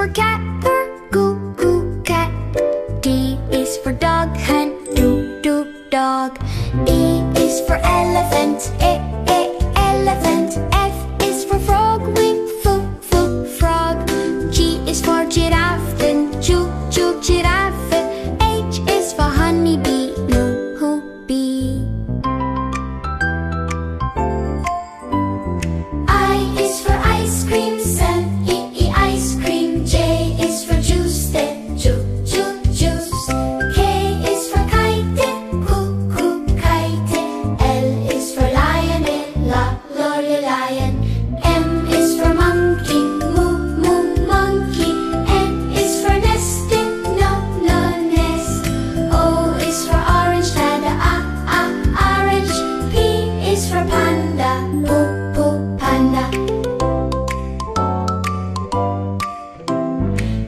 for cat, purr, goo, goo, cat. D is for dog, hen, doo, doo, dog. E is for elephant, elephant. F is for frog, wing, frog. G is for giraffe, then choo, giraffe. H is for honeybee, bee. I is for ice cream, sun, ice cream. J is for juice, then juice. K is for kite, kite. L is for lion, lion. M is for monkey, monkey. N is for nesting, nest. O is for orange, orange. P is for panda, panda.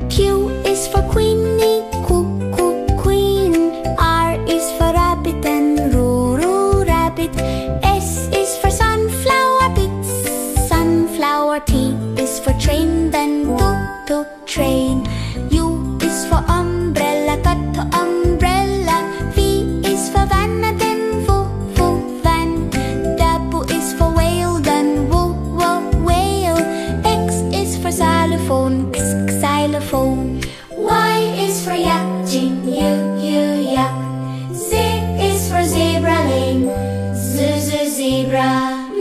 Q is for queenie, queen. R is for rabbit and roo, rabbit. S is for sunflower, sunflower. T is for train, then train. U is for umbrella, umbrella. V is for van, then van. W is for whale, then whale. X is for xylophone, xylophone. Y is for yak, yak. Z is for zebra lane, zebra.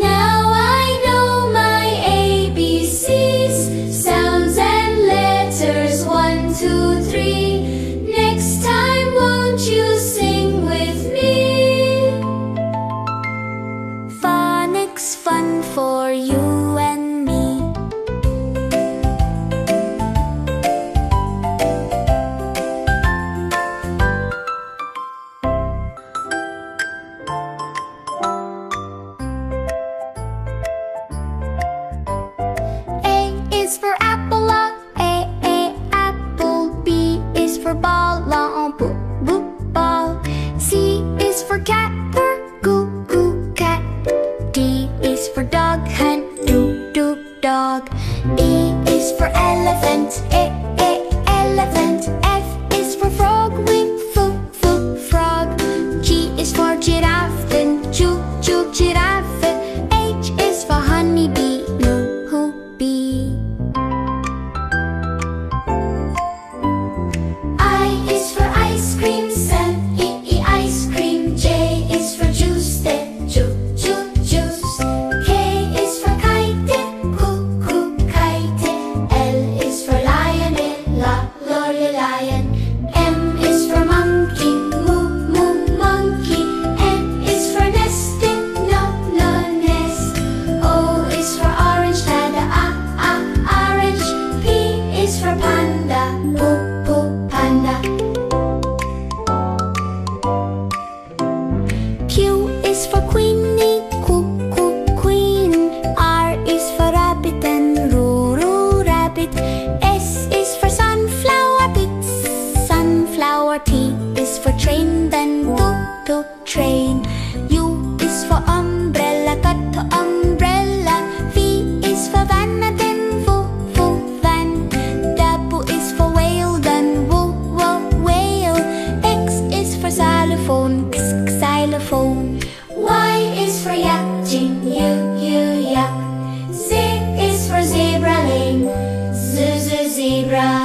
Now I know my ABCs, sounds and letters, 1, 2, 3. Next time won't you sing with me? Phonics fun for you and me. A is for apple, apple. B is for ball, ball. C is for cat, purr, goo, cat. D is for dog, hen, doo, dog. E is for elephant, elephant. F is for frog, wing, frog. G is for giraffe, then choo, giraffe. H is for honeybee, bee. I is for ice cream, sun, ice cream. J is for juice, then juice. K is for kite, kite. L is for lion, lion. M is for monkey, monkey. N is for nesting, nest. O is for orange, orange. P is for panda, panda. Q is for queenie, queen. R is for rabbit and roo, rabbit. S is for sunflower, sunflower. T is for train, then train. U is for umbrella, umbrella. V is for van, then van. W is for whale, then whale. X is for xylophone, xylophone. Y is for yak, yak. Z is for zebra lane, zebra.